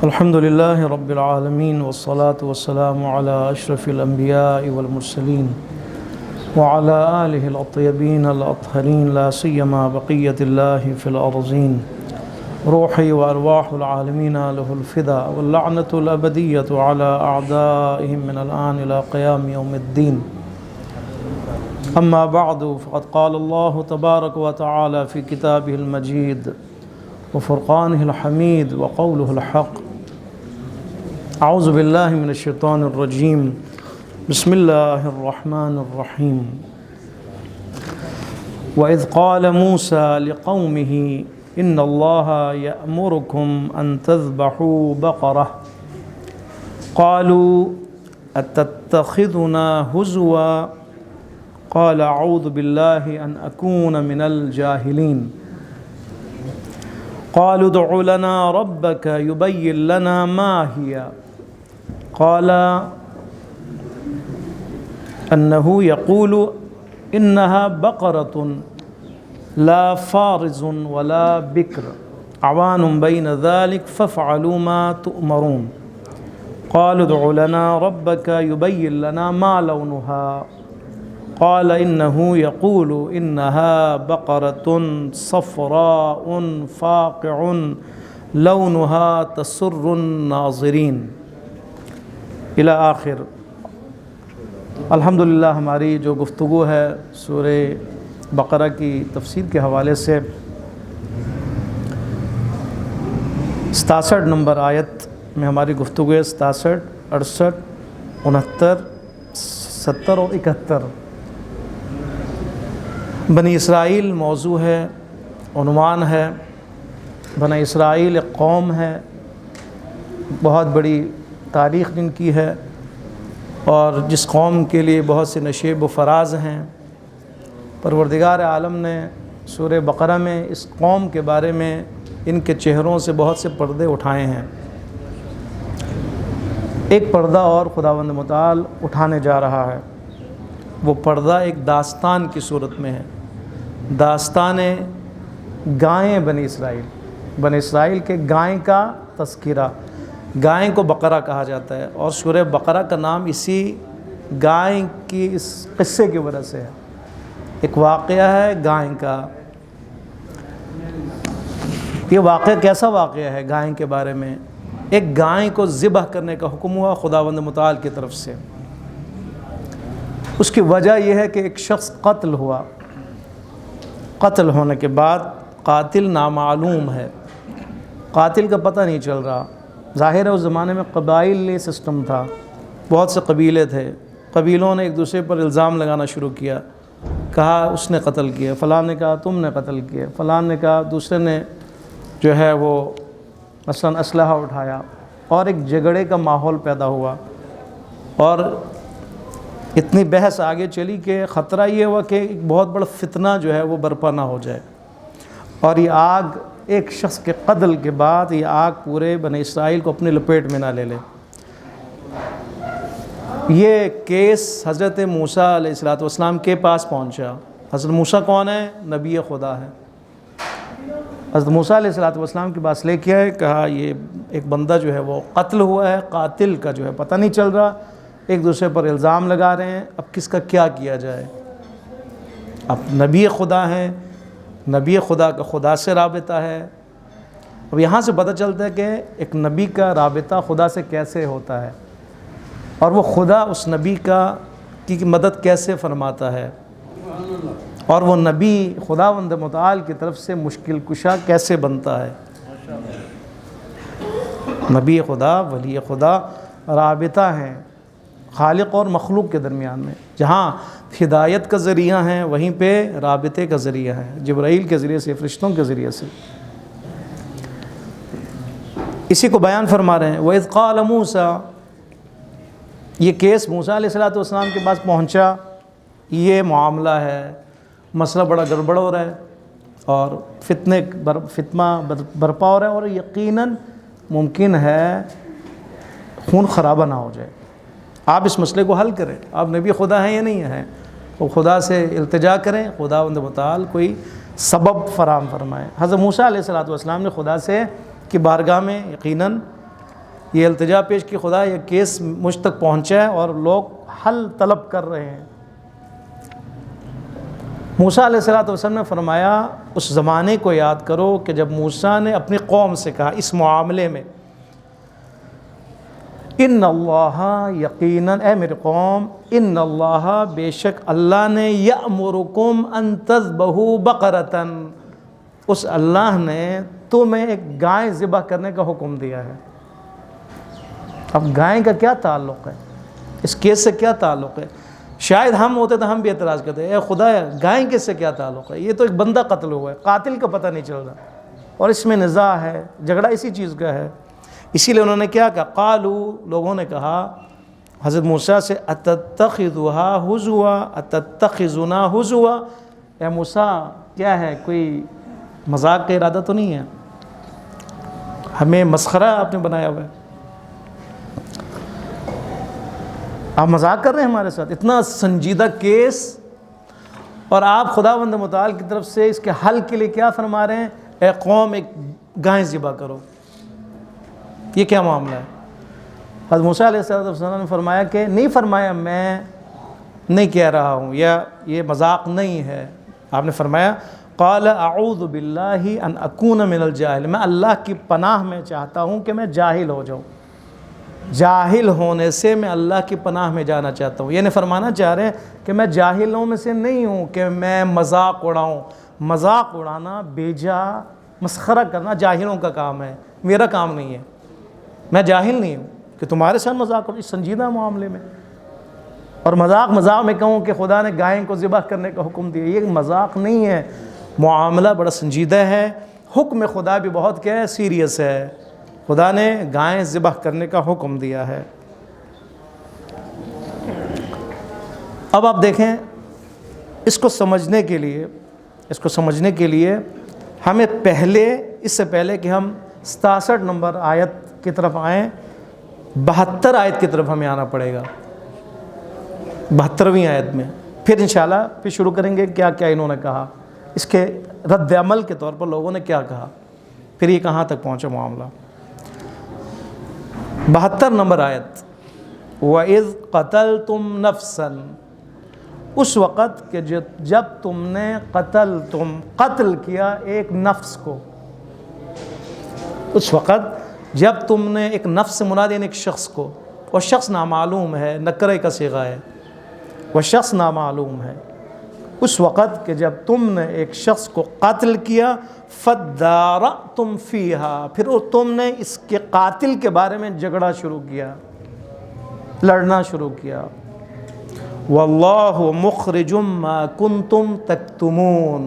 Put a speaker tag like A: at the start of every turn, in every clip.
A: الحمد لله رب العالمين والصلاة والسلام على أشرف الأنبياء والمرسلين وعلى آله الأطيبين الأطهرين لا سيما بقية الله في الأرضين روحي وأرواح العالمين له الفداء واللعنة الأبدية على أعدائهم من الآن إلى قيام يوم الدين. أما بعد فقد قال الله تبارك وتعالى في كتابه المجيد وفرقانه الحميد وقوله الحق. أعوذ بالله من الشيطان الرجيم. بسم الله الرحمن الرحيم. وإذ قال موسى لقومه إن الله يأمركم أن تذبحوا بقرة قالوا أتتخذنا هزوا قال أعوذ بالله أن أكون من الجاهلين. قالوا ادع لنا ربك يبين لنا ما هي قال أنه يقول إنها بقرة لا فارز ولا بكر عوان بين ذلك فافعلوا ما تؤمرون. قالوا ادع لنا ربك يبين لنا ما لونها قال إنه يقول إنها بقرة صفراء فاقع لونها تسر الناظرين إلى آخر. الحمدللہ ہماری جو گفتگو ہے سورہ بقرہ کی تفسیر کے حوالے سے 67 نمبر آیت میں ہماری گفتگو ہے. 67 68 69 70 اور 71 بنی اسرائیل موضوع ہے، عنوان ہے. بنی اسرائیل ایک قوم ہے، بہت بڑی تاریخ جن کی ہے اور جس قوم کے لیے بہت سے نشیب و فراز ہیں. پروردگار عالم نے سورہ بقرہ میں اس قوم کے بارے میں ان کے چہروں سے بہت سے پردے اٹھائے ہیں. ایک پردہ اور خداوند متعال اٹھانے جا رہا ہے. وہ پردہ ایک داستان کی صورت میں ہے. داستان گائیں بنی اسرائیل کے گائیں کا تذکرہ. گائیں کو بقرہ کہا جاتا ہے اور سورہ بقرہ کا نام اسی گائیں کی اس قصے کی وجہ سے ہے. ایک واقعہ ہے گائیں کا. یہ واقعہ کیسا واقعہ ہے؟ گائیں کے بارے میں ایک گائیں کو ذبح کرنے کا حکم ہوا خداوند متعال کی طرف سے. اس کی وجہ یہ ہے کہ ایک شخص قتل ہوا. قتل ہونے کے بعد قاتل نامعلوم ہے، قاتل کا پتہ نہیں چل رہا. ظاہر ہے اس زمانے میں قبائلی سسٹم تھا، بہت سے قبیلے تھے. قبیلوں نے ایک دوسرے پر الزام لگانا شروع کیا. کہا اس نے قتل کیا، فلاں نے کہا تم نے قتل کیا، فلاں نے کہا دوسرے نے جو ہے وہ مثلا اسلحہ اٹھایا اور ایک جھگڑے کا ماحول پیدا ہوا. اور اتنی بحث آگے چلی کہ خطرہ یہ ہوا کہ ایک بہت بڑا فتنہ جو ہے وہ برپا نہ ہو جائے اور یہ آگ ایک شخص کے قتل کے بعد یہ آگ پورے بنی اسرائیل کو اپنے لپیٹ میں نہ لے لے. یہ کیس حضرت موسیٰ علیہ السلام کے پاس پہنچا. حضرت موسیٰ کون ہے؟ نبی خدا ہے. حضرت موسیٰ علیہ السلام کے پاس لے کے آئے. کہا یہ ایک بندہ جو ہے وہ قتل ہوا ہے، قاتل کا جو ہے پتہ نہیں چل رہا، ایک دوسرے پر الزام لگا رہے ہیں، اب کس کا کیا کیا جائے؟ اب نبی خدا ہیں، نبی خدا کا خدا سے رابطہ ہے. اب یہاں سے پتہ چلتا ہے کہ ایک نبی کا رابطہ خدا سے کیسے ہوتا ہے اور وہ خدا اس نبی کی مدد کیسے فرماتا ہے اور وہ نبی خداوند متعال کی طرف سے مشکل کشا کیسے بنتا ہے. نبی خدا، ولی خدا رابطہ ہیں خالق اور مخلوق کے درمیان میں. جہاں ہدایت کا ذریعہ ہیں وہیں پہ رابطے کا ذریعہ ہے، جبرائیل کے ذریعے سے، فرشتوں کے ذریعے سے. اسی کو بیان فرما رہے ہیں. وَإِذْ قَالَ مُوسَىٰ. یہ کیس موسیٰ علیہ السلام کے پاس پہنچا. یہ معاملہ ہے، مسئلہ بڑا گڑبڑ ہو رہا ہے اور فتنہ برپا ہو رہا ہے اور یقیناً ممکن ہے خون خرابہ نہ ہو جائے. آپ اس مسئلے کو حل کریں. آپ نبی خدا ہیں یا نہیں ہیں، وہ خدا سے التجا کریں، خداوند متعال کوئی سبب فراہم فرمائے. حضرت موسیٰ علیہ السلام نے خدا سے کی بارگاہ میں یقیناً یہ التجا پیش کی خدا یہ کیس مجھ تک پہنچا ہے اور لوگ حل طلب کر رہے ہیں۔ موسیٰ علیہ السلام نے فرمایا اس زمانے کو یاد کرو کہ جب موسیٰ نے اپنی قوم سے کہا اس معاملے میں، ان اللہ یقیناً اے میری قوم، ان اللہ بے شک اللہ نے یأمرکم ان تذبحوا بقرۃ، اس اللہ نے تمہیں ایک گائے ذبح کرنے کا حکم دیا ہے۔ اب گائے کا کیا تعلق ہے، اس کیس سے کیا تعلق ہے؟ شاید ہم ہوتے تو ہم بھی اعتراض کرتے اے خدا گائے کس سے کیا تعلق ہے، یہ تو ایک بندہ قتل ہوا ہے، قاتل کا پتہ نہیں چل رہا، اور اس میں نزاع ہے، جھگڑا اسی چیز کا ہے۔ اسی لیے انہوں نے کیا کہا، قالو لوگوں نے کہا حضرت موسیٰ سے اتتخذھا ہزوا اتتخذنا ہزوا، اے موسیٰ کیا ہے، کوئی مذاق کا ارادہ تو نہیں ہے، ہمیں مسخرہ آپ نے بنایا ہوا ہے، آپ مذاق کر رہے ہیں ہمارے ساتھ، اتنا سنجیدہ کیس، اور آپ خداوند متعال کی طرف سے اس کے حل کے لیے کیا فرما رہے ہیں، اے قوم ایک گائے ذبح کرو۔ یہ کیا معاملہ ہے؟ حضرت موسیٰ علیہ السلام نے فرمایا کہ نہیں فرمایا میں نہیں کہہ رہا ہوں، یا یہ مذاق نہیں ہے، آپ نے فرمایا قال اعوذ باللہ ان اکون من الجاہل، میں اللہ کی پناہ میں چاہتا ہوں کہ میں جاہل ہو جاؤں، جاہل ہونے سے میں اللہ کی پناہ میں جانا چاہتا ہوں۔ یہ نہیں فرمانا چاہ رہے ہیں کہ میں جاہلوں میں سے نہیں ہوں کہ میں مذاق اڑاؤں، مذاق اڑانا بیجا مسخرہ کرنا جاہلوں کا کام ہے، میرا کام نہیں ہے، میں جاہل نہیں ہوں کہ تمہارے ساتھ مذاق کرو اس سنجیدہ معاملے میں، اور مذاق میں کہوں کہ خدا نے گائے کو ذبح کرنے کا حکم دیا، یہ مذاق نہیں ہے، معاملہ بڑا سنجیدہ ہے، حکم خدا بھی بہت کیا ہے، سیریس ہے، خدا نے گائے ذبح کرنے کا حکم دیا ہے۔ اب آپ دیکھیں اس کو سمجھنے کے لیے ہمیں اس سے پہلے کہ ہم 67 نمبر آیت کی طرف آئیں، 72 آیت کی طرف ہمیں آنا پڑے گا، 72ویں آیت میں، پھر انشاءاللہ پھر شروع کریں گے کیا کیا انہوں نے کہا، اس کے رد عمل کے طور پر لوگوں نے کیا کہا، پھر یہ کہاں تک پہنچا معاملہ۔ 72 نمبر آیت، وَإِذْ قَتَلْتُمْ نَفْسًا، اس وقت کہ جب تم نے قتل کیا ایک نفس کو، اس وقت جب تم نے ایک نفس مراد یعنی ایک شخص کو، وہ شخص نامعلوم ہے، نکرے کا صیغہ ہے، وہ شخص نامعلوم ہے، اس وقت کہ جب تم نے ایک شخص کو قتل کیا، فَدَّارَأْتُمْ فِيهَا، پھر تم نے اس کے قاتل کے بارے میں جھگڑا شروع کیا، لڑنا شروع کیا، وَاللَّهُ مُخْرِجٌ مَا كُنْتُمْ تَكْتُمُونَ،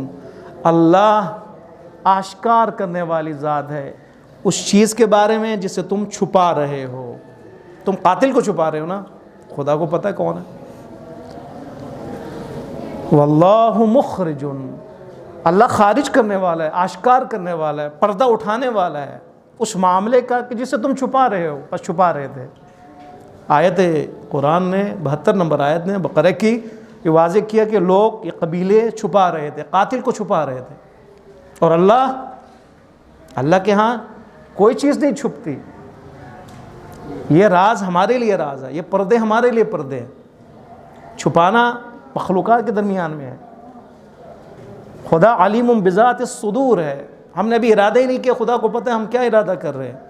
A: اللہ آشکار کرنے والی ذات ہے اس چیز کے بارے میں جسے تم چھپا رہے ہو، تم قاتل کو چھپا رہے ہو نا، خدا کو پتہ ہے کون ہے، واللہ مخرج، اللہ خارج کرنے والا ہے، آشکار کرنے والا ہے، پردہ اٹھانے والا ہے اس معاملے کا کہ جسے تم چھپا رہے ہو، بس چھپا رہے تھے۔ آیت قرآن نے 72 نمبر آیت نے بقرہ کی یہ واضح کیا کہ لوگ یہ قبیلے چھپا رہے تھے، قاتل کو چھپا رہے تھے، اور اللہ کے ہاں کوئی چیز نہیں چھپتی، یہ راز ہمارے لیے راز ہے، یہ پردے ہمارے لیے پردے ہیں، چھپانا مخلوقات کے درمیان میں ہے، خدا علیم بذات الصدور ہے، ہم نے ابھی ارادہ ہی نہیں کیا، خدا کو پتہ ہے ہم کیا ارادہ کر رہے ہیں۔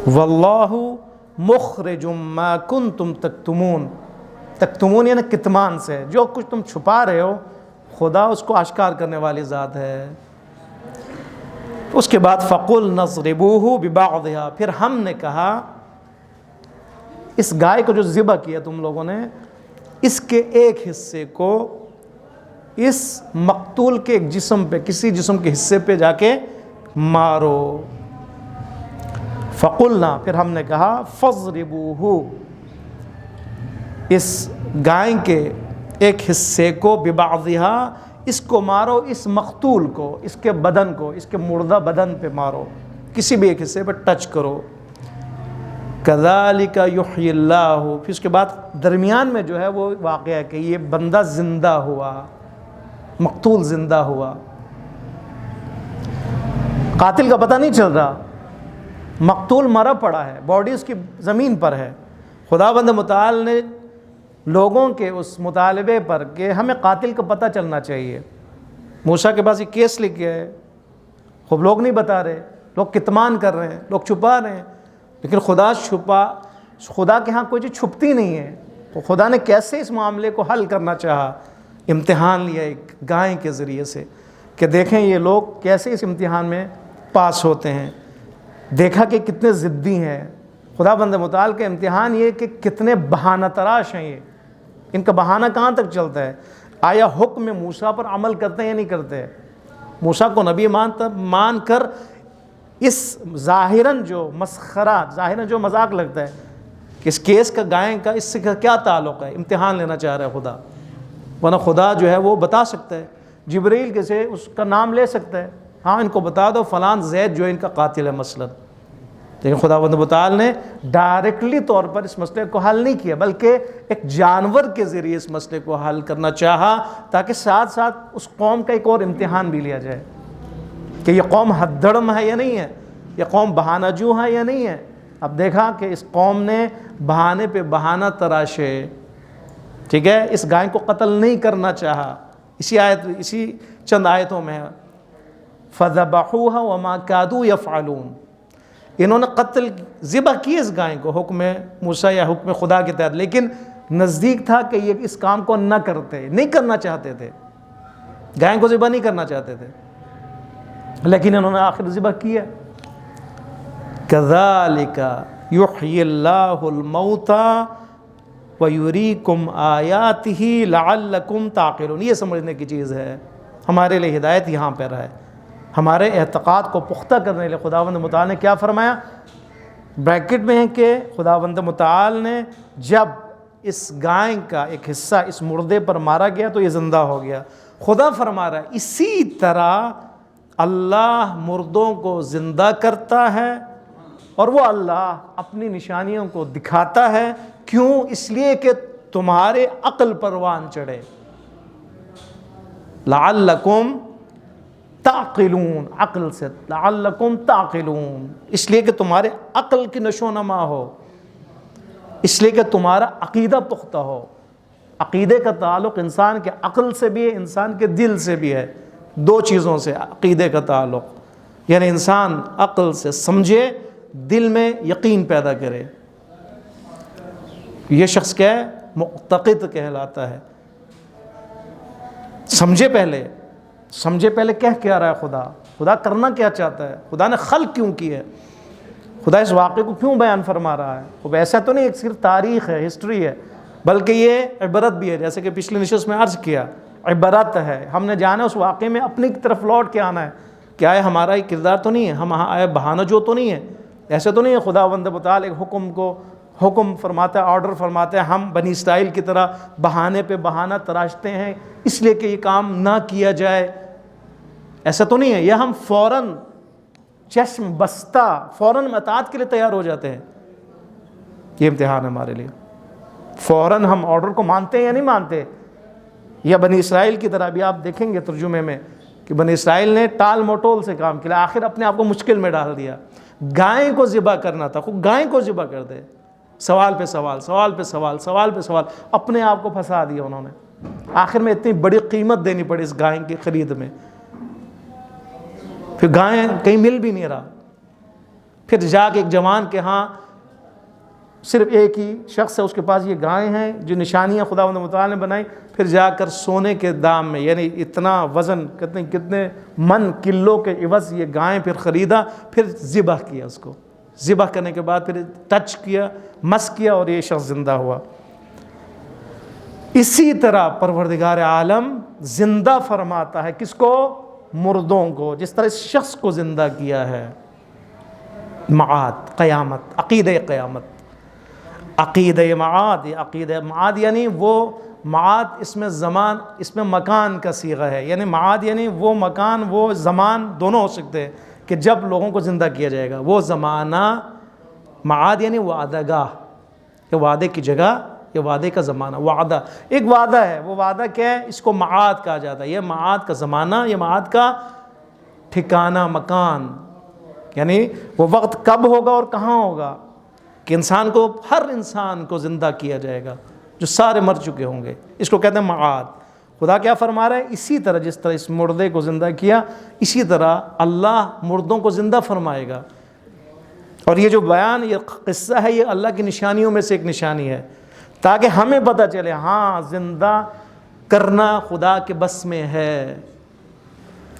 A: واللہ مخرج ما کنتم تکتمون، تکتمون یعنی کتمان سے، جو کچھ تم چھپا رہے ہو خدا اس کو آشکار کرنے والی ذات ہے۔ اس کے بعد فَقُلْ نَضْرِبُوهُ بِبَعْضِهَا، پھر ہم نے کہا اس گائے کو جو ذبح کیا تم لوگوں نے، اس کے ایک حصے کو اس مقتول کے ایک جسم پہ، کسی جسم کے حصے پہ جا کے مارو۔ فَقُلْنَا، پھر ہم نے کہا فَضْرِبُوهُ، اس گائے کے ایک حصے کو، بِبَعْضِهَا، اس کو مارو، اس مقتول کو، اس کے بدن کو، اس کے مردہ بدن پہ مارو، کسی بھی ایک حصے پہ ٹچ کرو۔ كَذَلِكَ يُحْيِي اللَّهُ، پھر اس کے بعد درمیان میں جو ہے وہ واقعہ ہے کہ یہ بندہ زندہ ہوا، مقتول زندہ ہوا۔ قاتل کا پتہ نہیں چل رہا، مقتول مرا پڑا ہے، باڈی اس کی زمین پر ہے۔ خداوند متعال نے لوگوں کے اس مطالبے پر کہ ہمیں قاتل کا پتہ چلنا چاہیے، موسیٰ کے پاس یہ کیس لکھ گیا ہے، خوب لوگ نہیں بتا رہے، لوگ کتمان کر رہے ہیں، لوگ چھپا رہے ہیں، لیکن خدا کے ہاں کوئی چیز چھپتی نہیں ہے۔ تو خدا نے کیسے اس معاملے کو حل کرنا چاہا؟ امتحان لیا ایک گائے کے ذریعے سے کہ دیکھیں یہ لوگ کیسے اس امتحان میں پاس ہوتے ہیں۔ دیکھا کہ کتنے ضدی ہیں۔ خداوند متعال کا امتحان یہ کہ کتنے بہانہ تراش ہیں، یہ ان کا بہانہ کہاں تک چلتا ہے؟ آیا حکم موسیٰ پر عمل کرتے ہیں یا نہیں کرتے؟ موسیٰ کو نبی مان کر اس ظاہراً جو مسخرہ، ظاہراً جو مذاق لگتا ہے کہ اس کیس کا گائے کا اس سے کیا تعلق ہے، امتحان لینا چاہ رہا ہے خدا، ورنہ خدا جو ہے وہ بتا سکتا ہے، جبرائیل کے سے اس کا نام لے سکتا ہے، ہاں ان کو بتا دو فلان زید جو ان کا قاتل ہے مثلاً۔ لیکن خداوند متعال نے ڈائریکٹلی طور پر اس مسئلے کو حل نہیں کیا، بلکہ ایک جانور کے ذریعے اس مسئلے کو حل کرنا چاہا، تاکہ ساتھ ساتھ اس قوم کا ایک اور امتحان بھی لیا جائے کہ یہ قوم ہدڑم ہے یا نہیں ہے، یہ قوم بہانہ جو ہے یا نہیں ہے۔ اب دیکھا کہ اس قوم نے بہانے پہ بہانہ تراشے، ٹھیک ہے، اس گائے کو قتل نہیں کرنا چاہا۔ اسی چند آیتوں میں فَذَبَحُوهَا وَمَا كَادُوا يَفْعَلُونَ، انہوں نے قتل ذبح کی اس گائے کو حکم موسیٰ یا حکم خدا کے تحت، لیکن نزدیک تھا کہ یہ اس کام کو نہ کرتے، نہیں کرنا چاہتے تھے، گائے کو ذبح نہیں کرنا چاہتے تھے، لیکن انہوں نے آخر ذبح کیا۔ كَذَلِكَ يُحْيِي اللَّهُ الْمَوْتَى وَيُرِيكُمْ آيَاتِهِ لَعَلَّكُمْ تَعْقِلُونَ۔ یہ سمجھنے کی چیز ہے، ہمارے لیے ہدایت یہاں پر ہے۔ ہمارے اعتقاد کو پختہ کرنے لئے خداوند متعال نے کیا فرمایا؟ بریکٹ میں ہے کہ خداوند متعال نے جب اس گائے کا ایک حصہ اس مردے پر مارا گیا تو یہ زندہ ہو گیا۔ خدا فرما رہا ہے اسی طرح اللہ مردوں کو زندہ کرتا ہے، اور وہ اللہ اپنی نشانیوں کو دکھاتا ہے، کیوں؟ اس لیے کہ تمہارے عقل پروان چڑھے، لعلکم تعقلون، عقل سے لعلکم تعقلون، اس لیے کہ تمہارے عقل کی نشو و نما ہو، اس لیے کہ تمہارا عقیدہ پختہ ہو۔ عقیدے کا تعلق انسان کے عقل سے بھی ہے، انسان کے دل سے بھی ہے، دو چیزوں سے عقیدے کا تعلق، یعنی انسان عقل سے سمجھے، دل میں یقین پیدا کرے، یہ شخص کیا ہے؟ معتقد کہلاتا ہے۔ سمجھے پہلے کیا رہا ہے خدا کرنا کیا چاہتا ہے، خدا نے خلق کیوں کی ہے، خدا اس واقعے کو کیوں بیان فرما رہا ہے۔ وہ ایسا تو نہیں ایک صرف تاریخ ہے، ہسٹری ہے، بلکہ یہ عبرت بھی ہے، جیسے کہ پچھلی نشست میں عرض کیا، عبرت ہے۔ ہم نے جانا اس واقعے میں اپنی طرف لوٹ کے آنا ہے کہ آئے ہمارا یہ کردار تو نہیں ہے، ہم آئے بہانہ جو تو نہیں ہے، ایسے تو نہیں ہے خداوند متعال ایک حکم فرماتا ہے، آرڈر فرماتا ہے، ہم بنی اسرائیل کی طرح بہانے پہ بہانہ تراشتے ہیں اس لیے کہ یہ کام نہ کیا جائے، ایسا تو نہیں ہے۔ یہ ہم فوراً چشم بستہ فوراً اطاعت کے لیے تیار ہو جاتے ہیں، یہ امتحان ہے ہمارے لیے، فوراً ہم آرڈر کو مانتے ہیں یا نہیں مانتے، یا بنی اسرائیل کی طرح بھی آپ دیکھیں گے ترجمے میں کہ بنی اسرائیل نے ٹال مٹول سے کام کیا، آخر اپنے آپ کو مشکل میں ڈال دیا۔ گائے کو ذبح کرنا تھا، خود گائے کو ذبح کر دے، سوال پہ سوال، سوال پہ سوال، سوال پہ سوال، اپنے آپ کو پھنسا دیا انہوں نے۔ آخر میں اتنی بڑی قیمت دینی پڑی اس گائے کی خرید میں، پھر گائے کہیں مل بھی نہیں رہا، پھر جا کے ایک جوان کے ہاں صرف ایک ہی شخص ہے، اس کے پاس یہ گائے ہیں جو نشانیاں خداوند متعال نے بنائی، پھر جا کر سونے کے دام میں، یعنی اتنا وزن کتنے من کلو کے عوض یہ گائے پھر خریدا، پھر ذبح کیا، اس کو ذبح کرنے کے بعد پھر ٹچ کیا، مس کیا، اور یہ شخص زندہ ہوا۔ اسی طرح پروردگار عالم زندہ فرماتا ہے کس کو؟ مردوں کو، جس طرح اس شخص کو زندہ کیا ہے۔ معاد، قیامت، عقیدہ قیامت، عقیدہ معاد، عقیدہ معاد یعنی وہ معاد اس میں زمان، اس میں مکان کا صیغہ ہے، یعنی معاد یعنی وہ مکان وہ زمان دونوں ہو سکتے ہیں کہ جب لوگوں کو زندہ کیا جائے گا، وہ زمانہ معاد یعنی وعدہ گاہ، یہ وعدے کی جگہ، یہ وعدے کا زمانہ، وعدہ ایک وعدہ ہے، وہ وعدہ کیا ہے؟ اس کو معاد کہا جاتا ہے، یہ معاد کا زمانہ، یہ معاد کا ٹھکانہ مکان، یعنی وہ وقت کب ہوگا اور کہاں ہوگا کہ ہر انسان کو زندہ کیا جائے گا جو سارے مر چکے ہوں گے. اس کو کہتے ہیں معاد. خدا کیا فرما رہا ہے؟ اسی طرح جس طرح اس مردے کو زندہ کیا، اسی طرح اللہ مردوں کو زندہ فرمائے گا. اور یہ جو بیان، یہ قصہ ہے، یہ اللہ کی نشانیوں میں سے ایک نشانی ہے، تاکہ ہمیں پتہ چلے ہاں زندہ کرنا خدا کے بس میں ہے.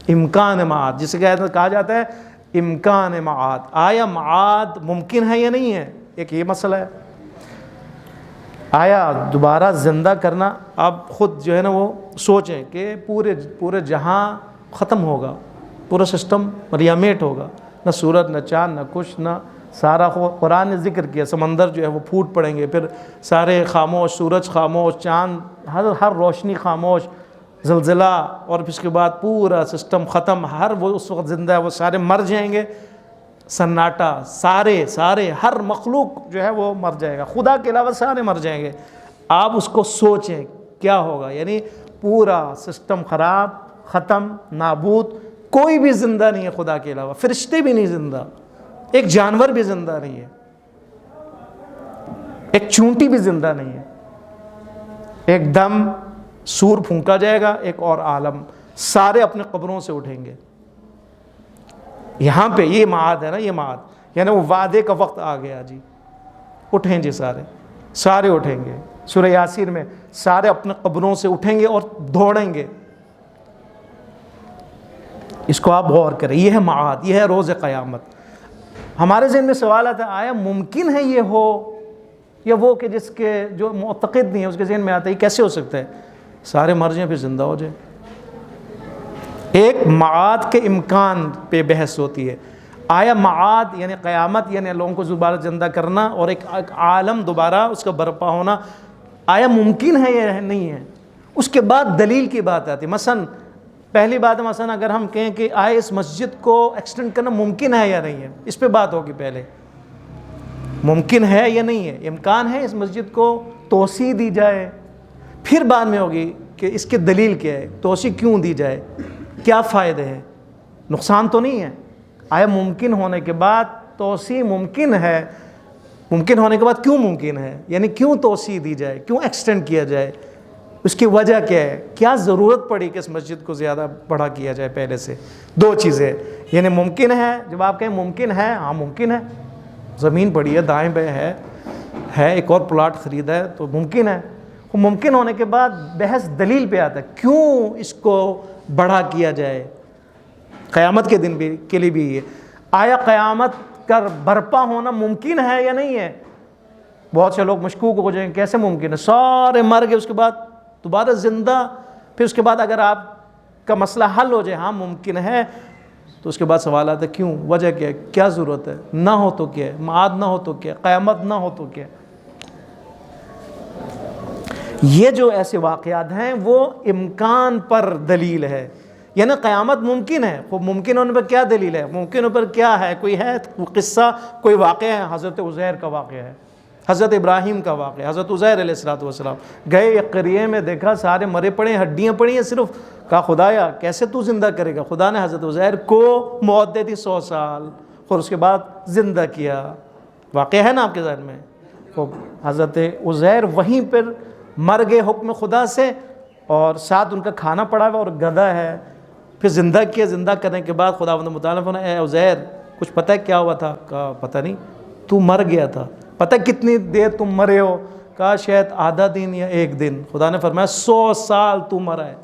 A: امکان معاد جسے کہا جاتا ہے امکان معاد. آیا معاد ممکن ہے یا نہیں ہے؟ ایک یہ مسئلہ ہے. آیا دوبارہ زندہ کرنا، آپ خود جو ہے نا وہ سوچیں کہ پورے جہاں ختم ہوگا، پورا سسٹم ریامیٹ ہوگا، نہ سورج نہ چاند نہ کچھ، نہ سارا. قرآن نے ذکر کیا سمندر جو ہے وہ پھوٹ پڑیں گے، پھر سارے خاموش، سورج خاموش، چاند ہر روشنی خاموش، زلزلہ، اور پھر اس کے بعد پورا سسٹم ختم. وہ اس وقت زندہ ہے، وہ سارے مر جائیں گے، سناٹا، سارے ہر مخلوق جو ہے وہ مر جائے گا، خدا کے علاوہ سارے مر جائیں گے. آپ اس کو سوچیں کیا ہوگا، یعنی پورا سسٹم خراب، ختم، نابود، کوئی بھی زندہ نہیں ہے خدا کے علاوہ، فرشتے بھی نہیں زندہ، ایک جانور بھی زندہ نہیں ہے، ایک چونٹی بھی زندہ نہیں ہے. ایک دم سور پھونکا جائے گا، ایک اور عالم، سارے اپنے قبروں سے اٹھیں گے. یہاں پہ یہ معاد ہے نا، یہ معاد یعنی وہ وعدے کا وقت آ گیا جی، اٹھیں جی، سارے اٹھیں گے. سورہ یاسین میں سارے اپنے قبروں سے اٹھیں گے اور دوڑیں گے. اس کو آپ غور کریں، یہ ہے معاد، یہ ہے روز قیامت. ہمارے ذہن میں سوال آتا ہے آیا ممکن ہے یہ ہو، یا وہ کہ جس کے جو معتقد نہیں ہے اس کے ذہن میں آتا ہے یہ کیسے ہو سکتا ہے؟ سارے مر جائیں پھر زندہ ہو جائیں. ایک معاد کے امکان پہ بحث ہوتی ہے. آیا معاد یعنی قیامت، یعنی لوگوں کو دوبارہ زندہ کرنا اور ایک عالم دوبارہ اس کا برپا ہونا، آیا ممکن ہے یا نہیں ہے؟ اس کے بعد دلیل کی بات آتی ہے. مثلا پہلی بات ہے، مثلا اگر ہم کہیں کہ آیا اس مسجد کو ایکسٹینڈ کرنا ممکن ہے یا نہیں ہے، اس پہ بات ہوگی. پہلے ممکن ہے یا نہیں ہے، امکان ہے اس مسجد کو توسیع دی جائے، پھر بعد میں ہوگی کہ اس کی دلیل کیا ہے، توسیع کیوں دی جائے، کیا فائدے ہیں، نقصان تو نہیں ہے. آیا ممکن ہونے کے بعد توسیع ممکن ہے، ممکن ہونے کے بعد کیوں ممکن ہے، یعنی کیوں توسیع دی جائے، کیوں ایکسٹینڈ کیا جائے، اس کی وجہ کیا ہے، کیا ضرورت پڑی کہ اس مسجد کو زیادہ بڑا کیا جائے پہلے سے. دو چیزیں، یعنی ممکن ہے، جب آپ کہیں ممکن ہے، ہاں ممکن ہے، زمین پڑی ہے دائیں بائیں ہے، ایک اور پلاٹ خریدا ہے تو ممکن ہے. ممکن ہونے کے بعد بحث دلیل پہ آتا ہے، کیوں اس کو بڑا کیا جائے. قیامت کے دن بھی کے لیے بھی یہ، آیا قیامت کا برپا ہونا ممکن ہے یا نہیں ہے؟ بہت سے لوگ مشکوک ہو جائیں، کیسے ممکن ہے، سارے مر گئے اس کے بعد دوبارہ زندہ. پھر اس کے بعد اگر آپ کا مسئلہ حل ہو جائے ہاں ممکن ہے، تو اس کے بعد سوال آتا ہے کیوں، وجہ کیا ہے، کیا ضرورت ہے، نہ ہو تو کیا ہے، معاد نہ ہو تو کیا، قیامت نہ ہو تو کیا. یہ جو ایسے واقعات ہیں وہ امکان پر دلیل ہے، یعنی قیامت ممکن ہے. خوب ممکن ہونے پر کیا دلیل ہے، ممکن پر کیا ہے، کوئی ہے قصہ، کوئی واقعہ ہے. حضرت عزیر کا واقعہ ہے، حضرت ابراہیم کا واقعہ. حضرت عزیر علیہ السلام گئے ایک قریے میں، دیکھا سارے مرے پڑے، ہڈیاں پڑی ہیں صرف. کہا خدایا کیسے تو زندہ کرے گا؟ خدا نے حضرت عزیر کو موت دے دی 100 سال، اور اس کے بعد زندہ کیا. واقعہ ہے نا آپ کے ذہن میں. حضرت عزیر وہیں پر مر گئے حکم خدا سے، اور ساتھ ان کا کھانا پڑا ہوا اور گدھا ہے. پھر زندہ کیا. زندہ کرنے کے بعد خداوند متعال نے، اے عزیر کچھ پتہ ہے کیا ہوا تھا؟ کہا پتہ نہیں. تو مر گیا تھا، پتہ کتنی دیر تم مرے ہو؟ کہا شاید آدھا دن یا ایک دن. خدا نے فرمایا 100 سال تو مرا ہے،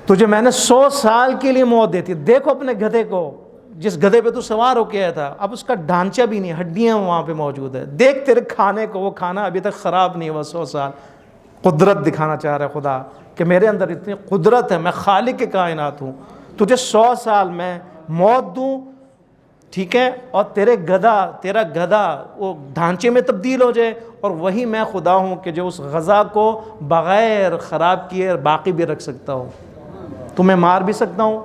A: تجھے میں نے 100 سال کے لیے موت دیتی. دیکھو اپنے گدھے کو، جس گدھے پہ تو سوار ہو کے آیا تھا، اب اس کا ڈھانچہ بھی نہیں، ہڈیاں وہاں پہ موجود ہے. دیکھ تیرے کھانے کو، وہ کھانا ابھی تک خراب نہیں ہوا 100 سال. قدرت دکھانا چاہ رہا ہے خدا کہ میرے اندر اتنی قدرت ہے، میں خالق کائنات ہوں. تجھے 100 سال میں موت دوں، ٹھیک ہے، اور تیرا گدھا وہ ڈھانچے میں تبدیل ہو جائے، اور وہی میں خدا ہوں کہ جو اس غذا کو بغیر خراب کیے باقی بھی رکھ سکتا ہوں. تمہیں مار بھی سکتا ہوں،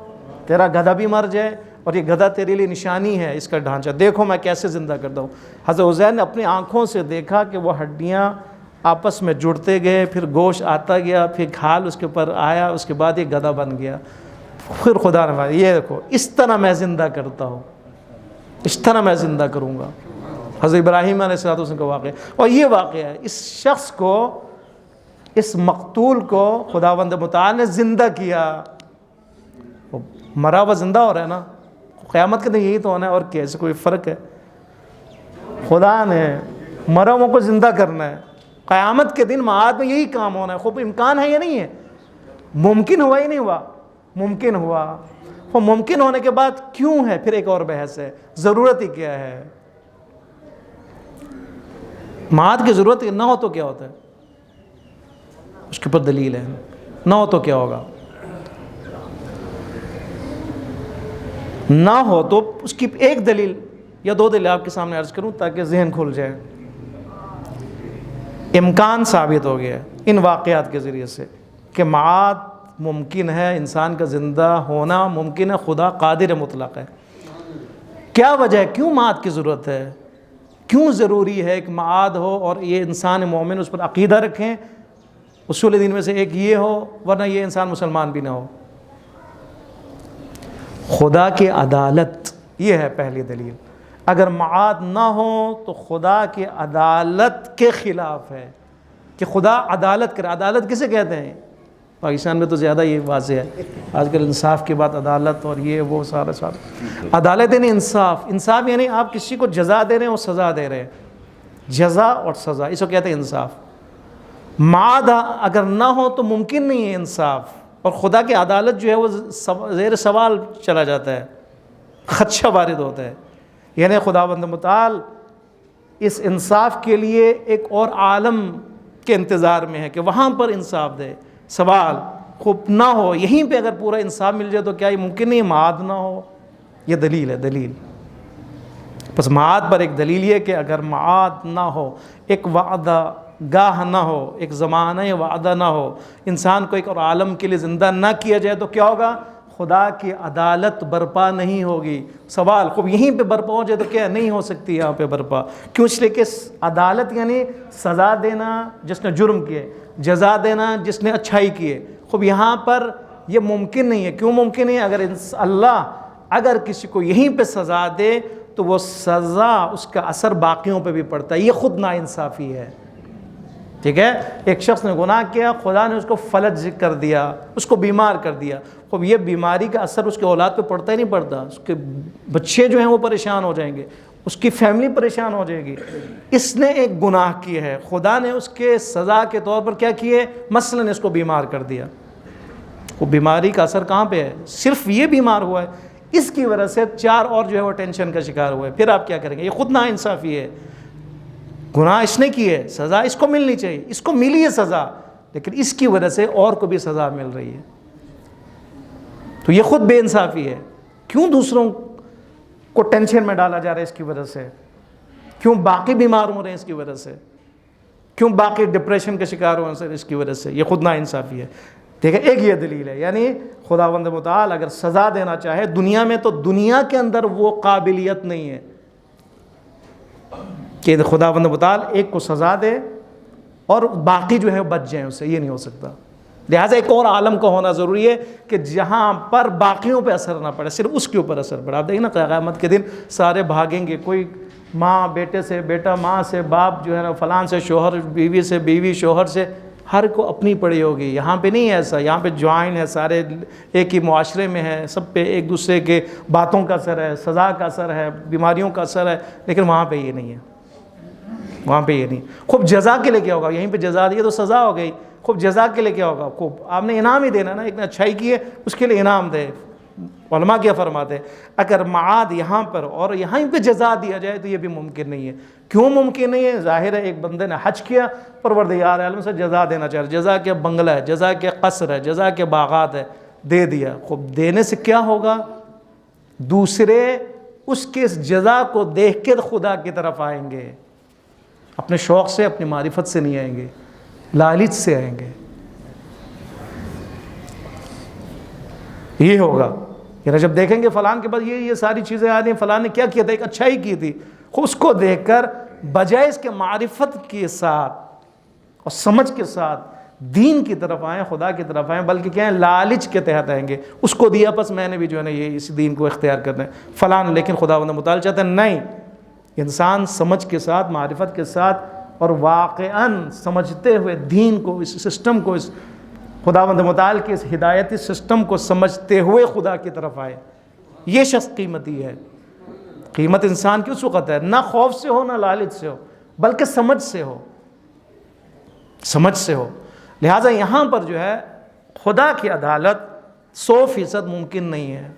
A: تیرا گدھا بھی مر جائے، اور یہ گدھا تیرے لیے نشانی ہے اس کا ڈھانچہ. دیکھو میں کیسے زندہ کرتا ہوں. حضرت عزیر نے اپنی آنکھوں سے دیکھا کہ وہ ہڈیاں آپس میں جڑتے گئے، پھر گوشت آتا گیا، پھر کھال اس کے اوپر آیا، اس کے بعد یہ گدھا بن گیا. پھر خدا نے فرمایا یہ دیکھو اس طرح میں زندہ کرتا ہوں، اس طرح میں زندہ کروں گا۔ حضرت ابراہیم علیہ السلام کا واقعہ، اور یہ واقعہ ہے اس شخص کو، اس مقتول کو خداوند متعال نے زندہ کیا۔ وہ مرا ہوا زندہ ہو رہا ہے نا، قیامت کے دن یہی تو ہونا ہے، اور کیسے کوئی فرق ہے؟ خدا نے مرا ہوا کو زندہ کرنا ہے، قیامت کے دن معاد میں یہی کام ہونا ہے۔ خوب امکان ہے یا نہیں ہے؟ ممکن ہوا ہی نہیں ہوا؟ ممکن ہوا۔ وہ ممکن ہونے کے بعد کیوں ہے؟ پھر ایک اور بحث ہے، ضرورت ہی کیا ہے؟ معاد کی ضرورت نہ ہو تو کیا ہوتا ہے؟ اس کے اوپر دلیل ہے، نہ ہو تو کیا ہوگا؟ نہ ہو تو اس کی ایک دلیل یا دو دلیل آپ کے سامنے عرض کروں تاکہ ذہن کھل جائے۔ امکان ثابت ہو گیا ان واقعات کے ذریعے سے کہ معاد ممکن ہے، انسان کا زندہ ہونا ممکن ہے، خدا قادر مطلق ہے۔ کیا وجہ ہے؟ کیوں معاد کی ضرورت ہے؟ کیوں ضروری ہے کہ معاد ہو اور یہ انسان مومن اس پر عقیدہ رکھیں؟ اصول دین میں سے ایک یہ ہو، ورنہ یہ انسان مسلمان بھی نہ ہو۔ خدا کی عدالت، یہ ہے پہلی دلیل۔ اگر معاد نہ ہو تو خدا کی عدالت کے خلاف ہے کہ خدا عدالت کرے۔ عدالت کسے کہتے ہیں؟ پاکستان میں تو زیادہ یہ واضح ہے آج کل، انصاف کی بات، عدالت اور یہ وہ سارا عدالت یعنی انصاف۔ انصاف یعنی آپ کسی کو جزا دے رہے ہیں اور سزا دے رہے ہیں، جزا اور سزا، اس کو کہتے ہیں انصاف۔ معاد اگر نہ ہو تو ممکن نہیں ہے انصاف، اور خدا کی عدالت جو ہے وہ زیر سوال چلا جاتا ہے، خدشہ وارد ہوتا ہے۔ یعنی خداوند متعال اس انصاف کے لیے ایک اور عالم کے انتظار میں ہے کہ وہاں پر انصاف دے۔ سوال خوب نہ ہو، یہیں پہ اگر پورا انصاف مل جائے تو کیا یہ ممکن نہیں معاد نہ ہو؟ یہ دلیل ہے، دلیل۔ بس معاد پر ایک دلیل یہ کہ اگر معاد نہ ہو، ایک وعدہ گاہ نہ ہو، ایک زمانہ وعدہ نہ ہو، انسان کو ایک اور عالم کے لیے زندہ نہ کیا جائے تو کیا ہوگا؟ خدا کی عدالت برپا نہیں ہوگی۔ سوال خوب یہیں پہ برپا ہو جائے تو کیا نہیں ہو سکتی یہاں پہ برپا؟ کیوں؟ اس لیے کہ عدالت یعنی سزا دینا جس نے جرم کیے، جزا دینا جس نے اچھائی کیے۔ خوب یہاں پر یہ ممکن نہیں ہے۔ کیوں ممکن نہیں ہے؟ اگر اللہ اگر کسی کو یہیں پہ سزا دے تو وہ سزا، اس کا اثر باقیوں پہ بھی پڑتا ہے۔ یہ خود ناانصافی ہے، ٹھیک ہے؟ ایک شخص نے گناہ کیا، خدا نے اس کو فلج کر دیا، اس کو بیمار کر دیا۔ خوب یہ بیماری کا اثر اس کے اولاد پہ پڑتا ہی نہیں پڑتا، اس کے بچے جو ہیں وہ پریشان ہو جائیں گے، اس کی فیملی پریشان ہو جائے گی۔ اس نے ایک گناہ کیا ہے، خدا نے اس کے سزا کے طور پر کیا کیے؟ مثلاً اس کو بیمار کر دیا۔ وہ بیماری کا اثر کہاں پہ ہے؟ صرف یہ بیمار ہوا ہے، اس کی وجہ سے 4 اور جو ہے وہ ٹینشن کا شکار ہوئے۔ پھر آپ کیا کریں گے؟ یہ خود ناانصافی ہے۔ گناہ اس نے کی ہے، سزا اس کو ملنی چاہیے، اس کو ملی ہے سزا، لیکن اس کی وجہ سے اور کو بھی سزا مل رہی ہے، تو یہ خود بے انصافی ہے۔ کیوں دوسروں کو ٹینشن میں ڈالا جا رہا ہے اس کی وجہ سے؟ کیوں باقی بیمار ہو رہے ہیں اس کی وجہ سے؟ کیوں باقی ڈپریشن کا شکار ہو رہے ہیں اس کی وجہ سے؟ یہ خود ناانصافی ہے، ٹھیک ہے؟ ایک یہ دلیل ہے، یعنی خداوند متعال اگر سزا دینا چاہے دنیا میں تو دنیا کے اندر وہ قابلیت نہیں ہے کہ خداوند متعال ایک کو سزا دے اور باقی جو ہے بچ جائیں اس سے، یہ نہیں ہو سکتا۔ لہٰذا ایک اور عالم کا ہونا ضروری ہے کہ جہاں پر باقیوں پہ اثر نہ پڑے، صرف اس کے اوپر اثر پڑے۔ آپ دیکھیں نا قیامت کے دن سارے بھاگیں گے، کوئی ماں بیٹے سے، بیٹا ماں سے، باپ جو ہے نا فلان سے، شوہر بیوی سے، بیوی شوہر سے، ہر کو اپنی پڑی ہوگی۔ یہاں پہ نہیں ہے ایسا، یہاں پہ جوائن ہے، سارے ایک ہی معاشرے میں ہے، سب پہ ایک دوسرے کے باتوں کا اثر ہے، سزا کا اثر ہے، بیماریوں کا اثر ہے، لیکن وہاں پہ یہ نہیں ہے، وہاں پہ یہ نہیں۔ خوب جزا کے لیے کیا ہوگا؟ یہیں پہ جزا دی تو سزا ہو گئی، خوب جزا کے لیے کیا ہوگا؟ خوب آپ نے انعام ہی دینا نا، ایک نے اچھائی کی ہے اس کے لیے انعام دے۔ علماء کیا فرماتے ہیں؟ اگر معاد یہاں پر اور یہیں پہ جزا دیا جائے تو یہ بھی ممکن نہیں ہے۔ کیوں ممکن نہیں ہے؟ ظاہر ہے ایک بندے نے حج کیا، پروردگار عالم سے جزا دینا چاہ رہا، جزا کے بنگلہ ہے، جزا کے قصر ہے، جزا کے باغات ہے، دے دیا۔ خوب دینے سے کیا ہوگا؟ دوسرے اس کے اس جزا کو دیکھ کے خدا کی طرف آئیں گے، اپنے شوق سے، اپنی معرفت سے نہیں آئیں گے، لالچ سے آئیں گے۔ یہ ہوگا یعنی جب دیکھیں گے فلان کے بعد یہ ساری چیزیں آ رہی ہیں، فلان نے کیا کیا تھا، ایک اچھائی کی تھی، اس کو دیکھ کر بجائے اس کے معرفت کے ساتھ اور سمجھ کے ساتھ دین کی طرف آئیں، خدا کی طرف آئیں، بلکہ کیا ہے لالچ کے تحت آئیں گے، اس کو دیا بس میں نے بھی جو ہے نا یہ اس دین کو اختیار کرنا ہے فلان، لیکن خداوند متعال چاہتے ہیں نہیں، انسان سمجھ کے ساتھ، معرفت کے ساتھ اور واقعاً سمجھتے ہوئے دین کو، اس سسٹم کو، اس خداوند متعال کے اس ہدایتی سسٹم کو سمجھتے ہوئے خدا کی طرف آئے، یہ شخص قیمتی ہے۔ قیمت انسان کی اس وقت ہے نہ خوف سے ہو نہ لالچ سے ہو، بلکہ سمجھ سے ہو، سمجھ سے ہو۔ لہٰذا یہاں پر جو ہے خدا کی عدالت 100% ممکن نہیں ہے،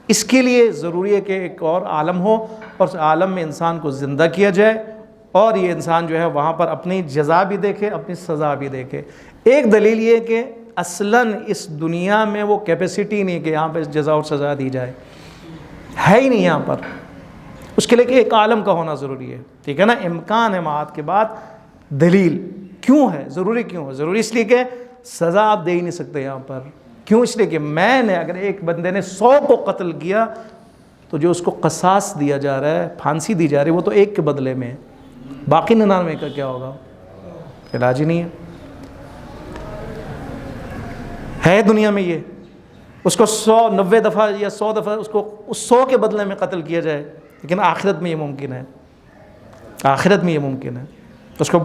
A: اس کے لیے ضروری ہے کہ ایک اور عالم ہو اور اس عالم میں انسان کو زندہ کیا جائے، اور یہ انسان جو ہے وہاں پر اپنی جزا بھی دیکھے، اپنی سزا بھی دیکھے۔ ایک دلیل یہ کہ اصلاً اس دنیا میں وہ کیپیسٹی نہیں ہے کہ یہاں پہ جزا اور سزا دی جائے، ہے ہی نہیں یہاں پر، اس کے لیے کہ ایک عالم کا ہونا ضروری ہے، ٹھیک ہے نا۔ امکان ہے معاد کے بعد، دلیل کیوں ہے، ضروری کیوں ہے؟ ضروری اس لیے کہ سزا آپ دے ہی نہیں سکتے یہاں پر، کیوں؟ اس لیے کہ میں نے اگر ایک بندے نے 100 کو قتل کیا تو جو اس کو قصاص دیا جا رہا ہے، پھانسی دی جا رہی ہے، وہ تو ایک کے بدلے میں ہے، باقی 99 کا کیا ہوگا؟ علاج ہی نہیں ہے دنیا میں یہ، اس کو 90 دفعہ یا 100 دفعہ اس کو اس 100 کے بدلے میں قتل کیا جائے، لیکن آخرت میں یہ ممکن ہے، آخرت میں یہ ممکن ہے، اس کو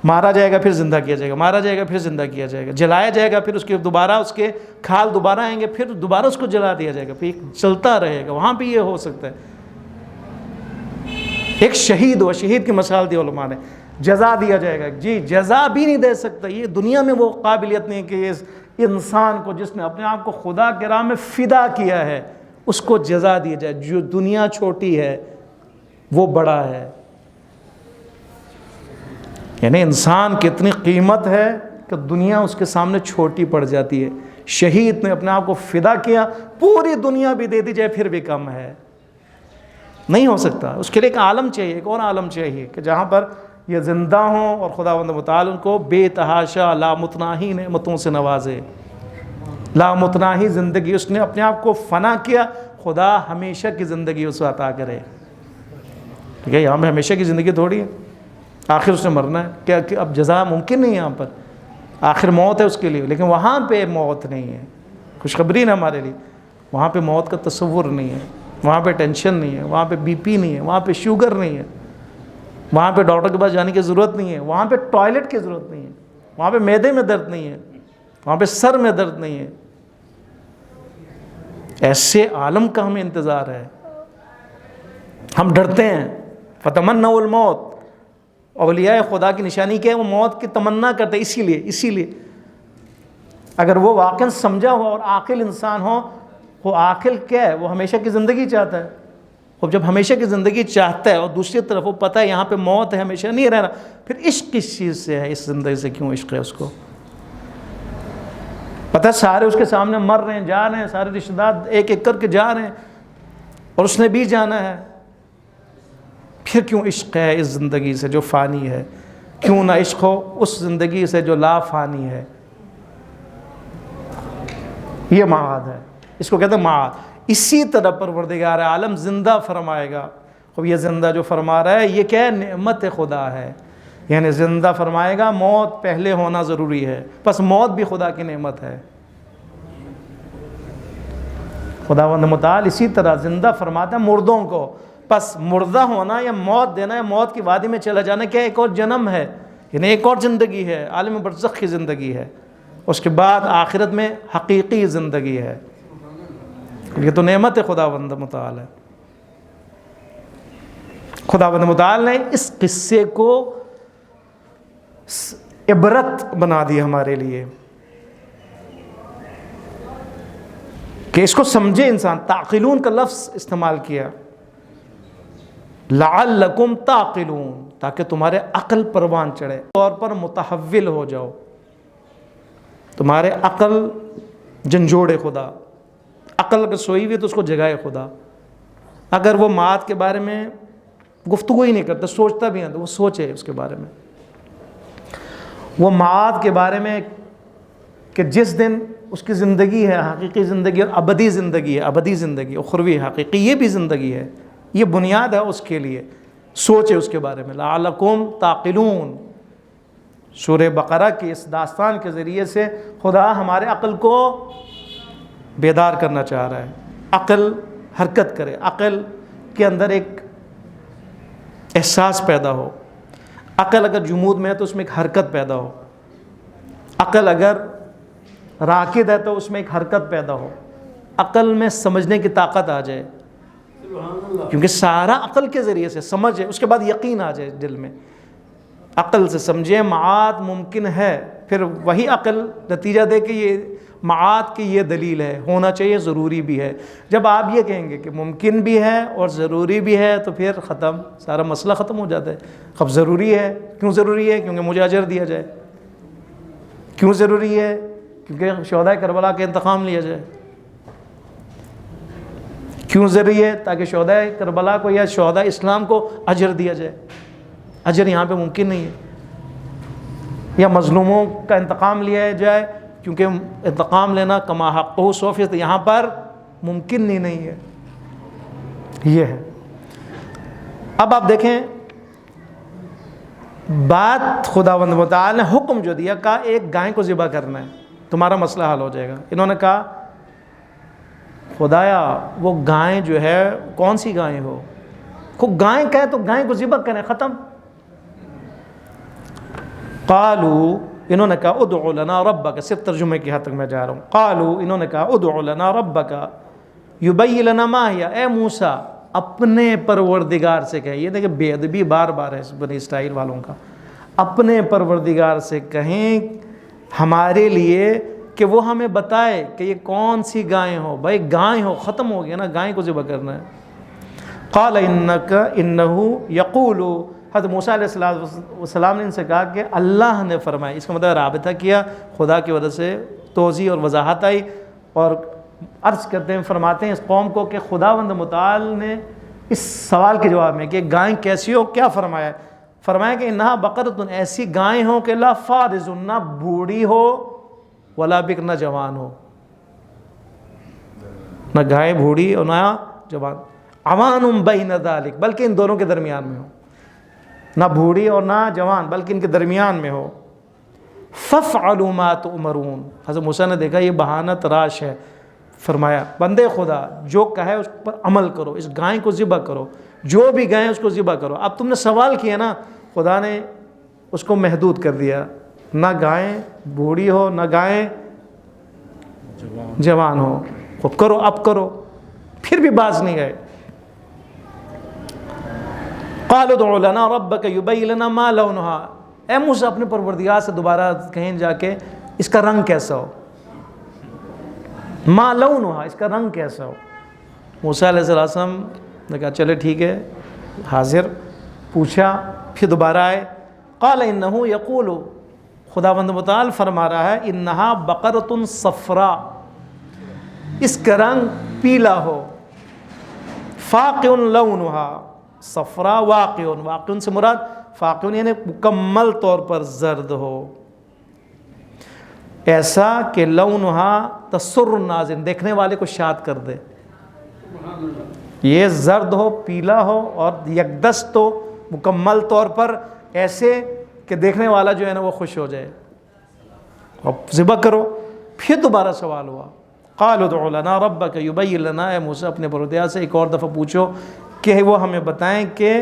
A: مارا جائے گا پھر زندہ کیا جائے گا، مارا جائے گا پھر زندہ کیا جائے گا، جلایا جائے گا پھر اس کے دوبارہ اس کے کھال دوبارہ آئیں گے، پھر دوبارہ اس کو جلا دیا جائے گا، پھر چلتا رہے گا، وہاں پہ یہ ہو سکتا ہے۔ ایک شہید ہو، شہید کی مثال دی علماء نے، جزا دیا جائے گا، جی جزا بھی نہیں دے سکتا، یہ دنیا میں وہ قابلیت نہیں کہ اس انسان کو جس نے اپنے آپ کو خدا کے راہ میں فدا کیا ہے اس کو جزا دی جائے۔ جو دنیا چھوٹی ہے وہ بڑا ہے، یعنی انسان کی اتنی قیمت ہے کہ دنیا اس کے سامنے چھوٹی پڑ جاتی ہے۔ شہید نے اپنے آپ کو فدا کیا، پوری دنیا بھی دے دی جائے پھر بھی کم ہے، نہیں ہو سکتا۔ اس کے لیے ایک عالم چاہیے، ایک اور عالم چاہیے کہ جہاں پر یہ زندہ ہوں اور خداوند متعال ان کو بے تحاشا لامتناہی نعمتوں سے نوازے، لامتناہی زندگی اس نے اپنے آپ کو فنا کیا، خدا ہمیشہ کی زندگی اس کو عطا کرے، ٹھیک ہے۔ یہاں میں ہمیشہ کی زندگی تھوڑی ہے، آخر اس نے مرنا ہے، کیا کہ اب جزا ممکن نہیں ہے یہاں پر، آخر موت ہے اس کے لیے، لیکن وہاں پہ موت نہیں ہے، خوشخبری ہے ہمارے لیے، وہاں پہ موت کا تصور نہیں ہے، وہاں پہ ٹینشن نہیں ہے، وہاں پہ بی پی نہیں ہے، وہاں پہ شوگر نہیں ہے، وہاں پہ ڈاکٹر کے پاس جانے کی ضرورت نہیں ہے، وہاں پہ ٹوائلٹ کی ضرورت نہیں ہے، وہاں پہ معدے میں درد نہیں ہے، وہاں پہ سر میں درد نہیں ہے۔ ایسے عالم کا ہمیں انتظار ہے، ہم ڈرتے ہیں۔ فتمنوا الموت، اولیاء خدا کی نشانی کیا ہے؟ وہ موت کی تمنا کرتے ہیں، اسی لیے اگر وہ واقعا سمجھا ہو اور عاقل انسان ہو، وہ عاقل کیا ہے؟ وہ ہمیشہ کی زندگی چاہتا ہے۔ اور جب ہمیشہ کی زندگی چاہتا ہے اور دوسری طرف وہ پتہ ہے یہاں پہ موت ہے، ہمیشہ نہیں رہنا، پھر عشق کس چیز سے ہے؟ اس زندگی سے کیوں عشق ہے اس کو؟ پتہ ہے سارے اس کے سامنے مر رہے ہیں، جا رہے ہیں، سارے رشتہ دار ایک ایک کر کے جا رہے ہیں اور اس نے بھی جانا ہے، پھر کیوں عشق ہے اس زندگی سے جو فانی ہے؟ کیوں نہ عشق ہو اس زندگی سے جو لا فانی ہے؟ یہ معاد ہے، اس کو کہتے ہیں معاد۔ اسی طرح پروردگار عالم زندہ فرمائے گا، اب یہ زندہ جو فرما رہا ہے یہ کیا ہے؟ نعمت خدا ہے، یعنی زندہ فرمائے گا، موت پہلے ہونا ضروری ہے، پس موت بھی خدا کی نعمت ہے۔ خداوند متعال اسی طرح زندہ فرماتا ہے مردوں کو، پس مردہ ہونا یا موت دینا یا موت کی وادی میں چلا جانا کیا ایک اور جنم ہے، یعنی ایک اور زندگی ہے، عالم برزخ کی زندگی ہے، اس کے بعد آخرت میں حقیقی زندگی ہے۔ یہ تو نعمت خداوند متعال ہے۔ خداوند متعال نے اس قصے کو عبرت بنا دی ہمارے لیے کہ اس کو سمجھے انسان۔ تعقلون کا لفظ استعمال کیا، لعلکم تعقلون، تاکہ تمہارے عقل پروان چڑھے، طور پر متحول ہو جاؤ، تمہارے عقل جھنجھوڑے خدا۔ عقل اگر سوئی ہوئی تو اس کو جگائے خدا۔ اگر وہ معاد کے بارے میں گفتگو ہی نہیں کرتا، سوچتا بھی نہیں تو وہ سوچے اس کے بارے میں، وہ معاد کے بارے میں کہ جس دن اس کی زندگی ہے حقیقی زندگی اور ابدی زندگی ہے، ابدی زندگی اخروی حقیقی، یہ بھی زندگی ہے، یہ بنیاد ہے اس کے لیے، سوچے اس کے بارے میں۔ لعلکم تعقلون، سورہ بقرہ کی اس داستان کے ذریعے سے خدا ہمارے عقل کو بیدار کرنا چاہ رہا ہے. عقل حرکت کرے، عقل کے اندر ایک احساس پیدا ہو. عقل اگر جمود میں ہے تو اس میں ایک حرکت پیدا ہو. عقل اگر راکد ہے تو اس میں ایک حرکت پیدا ہو. عقل میں سمجھنے کی طاقت آ جائے، کیونکہ سارا عقل کے ذریعے سے سمجھ ہے، اس کے بعد یقین آ جائے دل میں. عقل سے سمجھے معاد ممکن ہے، پھر وہی عقل نتیجہ دے کہ یہ معاد کی یہ دلیل ہے، ہونا چاہیے، ضروری بھی ہے. جب آپ یہ کہیں گے کہ ممکن بھی ہے اور ضروری بھی ہے تو پھر ختم، سارا مسئلہ ختم ہو جاتا ہے. اب ضروری ہے، کیوں ضروری ہے؟ کیونکہ مجھے اجر دیا جائے. کیوں ضروری ہے؟ کیونکہ شہداء کربلا کا انتقام لیا جائے. کیوں ضروری ہے؟ تاکہ شہداء کربلا کو یا شہداء اسلام کو اجر دیا جائے. اجر یہاں پہ ممکن نہیں ہے. یا مظلوموں کا انتقام لیا جائے، کیونکہ انتقام لینا کما حق ہو 100% یہاں پر ممکن ہی نہیں ہے. یہ ہے. اب آپ دیکھیں بات خداوند متعال نے حکم جو دیا، کہا ایک گائے کو ذبح کرنا ہے، تمہارا مسئلہ حل ہو جائے گا. انہوں نے کہا خدایا وہ گائے جو ہے کون سی گائے ہو؟ خود گائے کہے تو گائے کو ذبح کریں، ختم. قالو انہوں نے کہا ادعو لنا ربک، صرف ترجمے کی حد تک میں جا رہا ہوں. قالو انہوں نے کہا ادعو لنا ربک یبین لنا ما ہی، اے موسیٰ اپنے پروردگار سے کہیں. یہ دیکھیں بے ادبی بار بار ہے بنی اسرائیل والوں کا. اپنے پروردگار سے کہیں ہمارے لیے کہ وہ ہمیں بتائے کہ یہ کون سی گائیں ہو. بھائی گائیں ہو، ختم ہو گیا نا، گائیں کو ذبح کرنا ہے. قال انہ یقول، حضرت موسیٰ علیہ السلام نے ان سے کہا کہ اللہ نے فرمایا. اس کا مطلب رابطہ کیا، خدا کی وجہ سے توضیح اور وضاحت آئی. اور عرض کرتے ہیں، فرماتے ہیں اس قوم کو کہ خداوند متعال نے اس سوال کے جواب میں کہ گائیں کیسی ہو کیا فرمایا؟ فرمایا کہ انہا بقرۃ، ایسی گائیں ہوں کہ لا فارض، نہ بوڑھی ہو ولا بکر، نہ جوان ہو. نہ گائے بوڑھی اور نہ جوان. عوان بین ذالک، بلکہ ان دونوں کے درمیان میں ہو. نہ بوڑھی اور نہ جوان، بلکہ ان کے درمیان میں ہو. فافعلوا ما تؤمرون. حضرت موسیٰ نے دیکھا یہ بہانہ تراش ہے. فرمایا بندے خدا جو کہے اس پر عمل کرو، اس گائے کو ذبح کرو، جو بھی گائے اس کو ذبح کرو. اب تم نے سوال کیا نا، خدا نے اس کو محدود کر دیا. نہ گائیں بوڑھی ہو نہ گائیں جوان ہو. خود کرو، اب کرو. پھر بھی باز نہیں گئے. قالوا ادع لنا ربک یبین لنا ما لونها. اے موسیٰ اپنے پروردگار سے دوبارہ کہیں جا کے اس کا رنگ کیسا ہو. ما لونها، اس کا رنگ کیسا ہو. موسیٰ علیہ السلام نے کہا چلے ٹھیک ہے، حاضر. پوچھا، پھر دوبارہ آئے. قال انہ یقول، خداوند متعال فرما رہا ہے انہا بقرۃ صفراء، اس کا رنگ پیلا ہو. فاقع لونها، صفراء واقع، واقع سے مراد فاقع یعنی مکمل طور پر زرد ہو. ایسا کہ لونہا تسر الناظرین، دیکھنے والے کو شاد کر دے. یہ زرد ہو، پیلا ہو اور یکدست ہو، مکمل طور پر ایسے کہ دیکھنے والا جو ہے نا وہ خوش ہو جائے. اب ذبح کرو. پھر دوبارہ سوال ہوا. قالوا ادع لنا ربک یبین لنا. اے موسیٰ اپنے پروردگار سے ایک اور دفعہ پوچھو کہ وہ ہمیں بتائیں کہ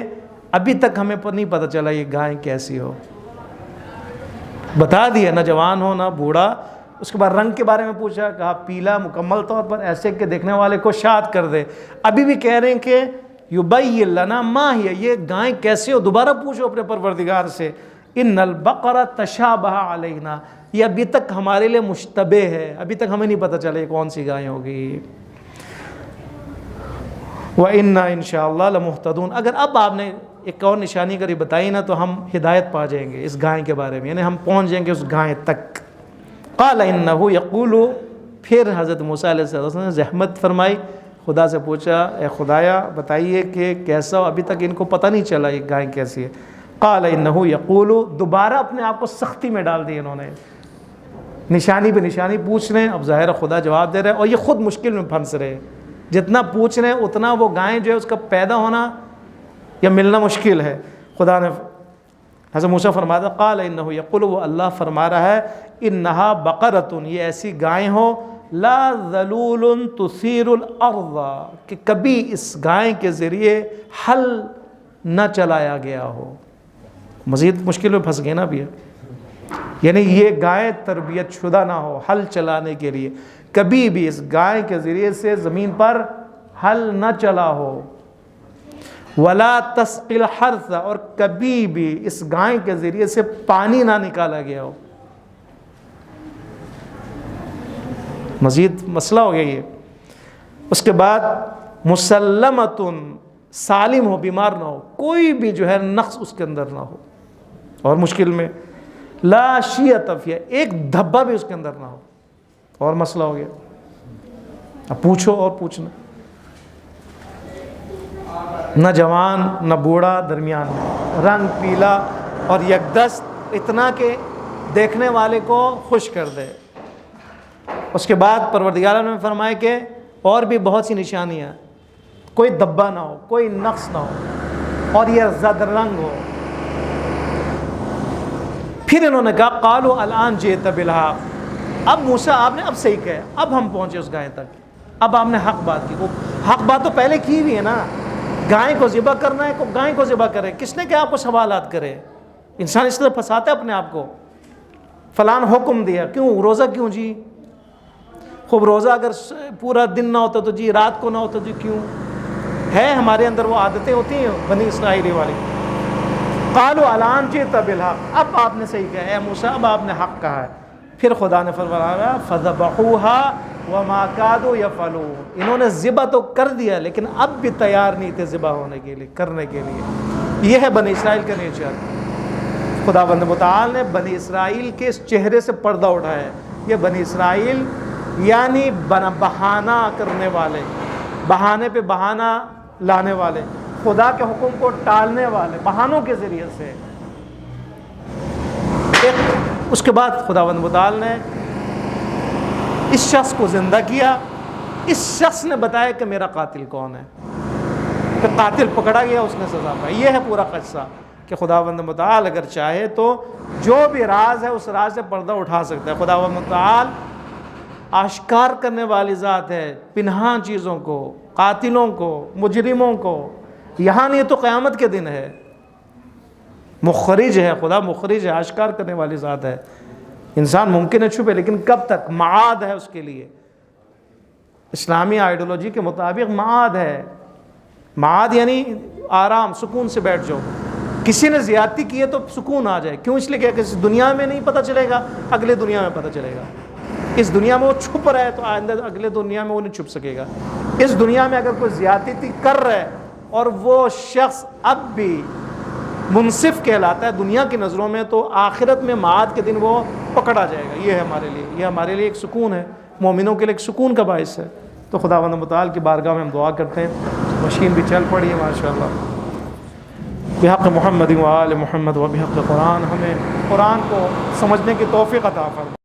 A: ابھی تک ہمیں نہیں پتہ چلا یہ گائے کیسی ہو. بتا دیا نہ جوان ہو نہ بوڑھا. اس کے بعد رنگ کے بارے میں پوچھا، کہا پیلا مکمل طور پر ایسے کہ دیکھنے والے کو شاد کر دے. ابھی بھی کہہ رہے ہیں کہ یبین لنا ما ہی، یہ گائے کیسی ہو. دوبارہ پوچھو اپنے پروردگار سے. ان البقرہ تشابہ علینا، یہ ابھی تک ہمارے لیے مشتبہ ہے، ابھی تک ہمیں نہیں پتہ چلا یہ کون سی گائے ہوگی. وَإِنَّا إِنشَاءَ اللَّهِ لَمُهْتَدُونَ. اگر اب آپ نے ایک اور نشانی کری بتائی نا تو ہم ہدایت پا جائیں گے اس گائے کے بارے میں، یعنی ہم پہنچ جائیں گے اس گائے تک. قال انه یقول. پھر حضرت موسیٰ علیہ السلام نے زحمت فرمائی، خدا سے پوچھا اے خدایا بتائیے کہ کیسا ہو، ابھی تک ان کو پتہ نہیں چلا یہ گائے کیسی ہے. قال انه یقول. دوبارہ اپنے آپ کو سختی میں ڈال دی انہوں نے، نشانی پہ نشانی پوچھ رہے ہیں. اب ظاہر خدا جواب دے رہے ہیں اور یہ خود مشکل میں پھنس رہے ہیں. جتنا پوچھ رہے ہیں اتنا وہ گائے جو ہے اس کا پیدا ہونا یا ملنا مشکل ہے. خدا نے حضرت موسیٰ فرماتا قال انہ یقول، وہ اللہ فرما رہا ہے انہا بقرۃ، یہ ایسی گائیں ہو لا ذلول تثیر الارض، کہ کبھی اس گائیں کے ذریعے حل نہ چلایا گیا ہو. مزید مشکل میں پھنس گئے نا ابھی، یعنی یہ گائیں تربیت شدہ نہ ہو حل چلانے کے لیے، کبھی بھی اس گائیں کے ذریعے سے زمین پر حل نہ چلا ہو. ولا تسقی الحرث، اور کبھی بھی اس گائیں کے ذریعے سے پانی نہ نکالا گیا ہو. مزید مسئلہ ہو گیا یہ. اس کے بعد مسلمۃ، سالم ہو، بیمار نہ ہو، کوئی بھی جو ہے نقص اس کے اندر نہ ہو. اور مشکل میں لا شیۃ فیہا، ایک دھبا بھی اس کے اندر نہ ہو. اور مسئلہ ہو گیا. اب پوچھو اور پوچھنا، نہ جوان نہ بوڑھا، درمیان میں، رنگ پیلا اور یکدست، اتنا کہ دیکھنے والے کو خوش کر دے. اس کے بعد پروردگار نے فرمایا کہ اور بھی بہت سی نشانیاں، کوئی دبا نہ ہو، کوئی نقص نہ ہو، اور یہ زرد رنگ ہو. پھر انہوں نے کہا قالوا الان جئت بالحق، اب موسیٰ آپ نے اب صحیح کہا، اب ہم پہنچے اس گائے تک، اب آپ نے حق بات کی. وہ حق بات تو پہلے کی ہوئی ہے نا، گائے کو ذبح کرنا ہے، گائے کو ذبح کرے. کس نے کہا آپ کو سوالات کرے؟ انسان اس طرح پھنساتا ہے اپنے آپ کو. فلان حکم دیا، کیوں روزہ کیوں جی؟ خوب روزہ اگر پورا دن نہ ہوتا تو جی، رات کو نہ ہوتا جی، کیوں؟ ہے ہمارے اندر وہ عادتیں ہوتی ہیں بنی اسرائیلی والی. قالوا الان جئت بالحق، اب آپ نے صحیح کہا اے موسیٰ، اب آپ نے حق کہا ہے. پھر خدا نے فرمایا فذبحوها وما كادوا يفعلون، انہوں نے ذبح تو کر دیا لیکن اب بھی تیار نہیں تھے ذبح ہونے کے لیے، کرنے کے لیے. یہ ہے بنی اسرائیل کا نیچر. خداوند متعال نے بنی اسرائیل کے اس چہرے سے پردہ اٹھایا ہے. یہ بنی اسرائیل یعنی بہانہ کرنے والے، بہانے پہ بہانہ لانے والے، خدا کے حکم کو ٹالنے والے، بہانوں کے ذریعے سے. اس کے بعد خداوند متعال نے اس شخص کو زندہ کیا. اس شخص نے بتایا کہ میرا قاتل کون ہے، کہ قاتل پکڑا گیا، اس نے سزا پائی. یہ ہے پورا قصہ کہ خداوند متعال اگر چاہے تو جو بھی راز ہے اس راز سے پردہ اٹھا سکتا ہے. خداوند متعال آشکار کرنے والی ذات ہے پنہاں چیزوں کو، قاتلوں کو، مجرموں کو. یہاں نہیں تو قیامت کے دن ہے. مخرج ہے خدا، مخرج ہے، آشکار کرنے والی ذات ہے. انسان ممکن ہے چھپے، لیکن کب تک؟ معاد ہے اس کے لیے. اسلامی آئیڈیولوجی کے مطابق معاد ہے. معاد یعنی آرام، سکون سے بیٹھ جاؤ. کسی نے زیادتی کی ہے تو سکون آ جائے. کیوں؟ اس لیے کہ کسی دنیا میں نہیں پتہ چلے گا، اگلے دنیا میں پتہ چلے گا. اس دنیا میں وہ چھپ رہا ہے تو آئندہ اگلے دنیا میں وہ نہیں چھپ سکے گا. اس دنیا میں اگر کوئی زیادتی کر رہا ہے اور وہ شخص اب بھی منصف کہلاتا ہے دنیا کی نظروں میں، تو آخرت میں معاد کے دن وہ پکڑا جائے گا. یہ ہے ہمارے لیے، یہ ہمارے لیے ایک سکون ہے، مومنوں کے لیے ایک سکون کا باعث ہے. تو خداوند متعال کی بارگاہ میں ہم دعا کرتے ہیں. مشین بھی چل پڑی ہے ماشاءاللہ. بحق محمد و آل محمد و بحق قرآن، ہمیں قرآن کو سمجھنے کی توفیق عطا فرمائے.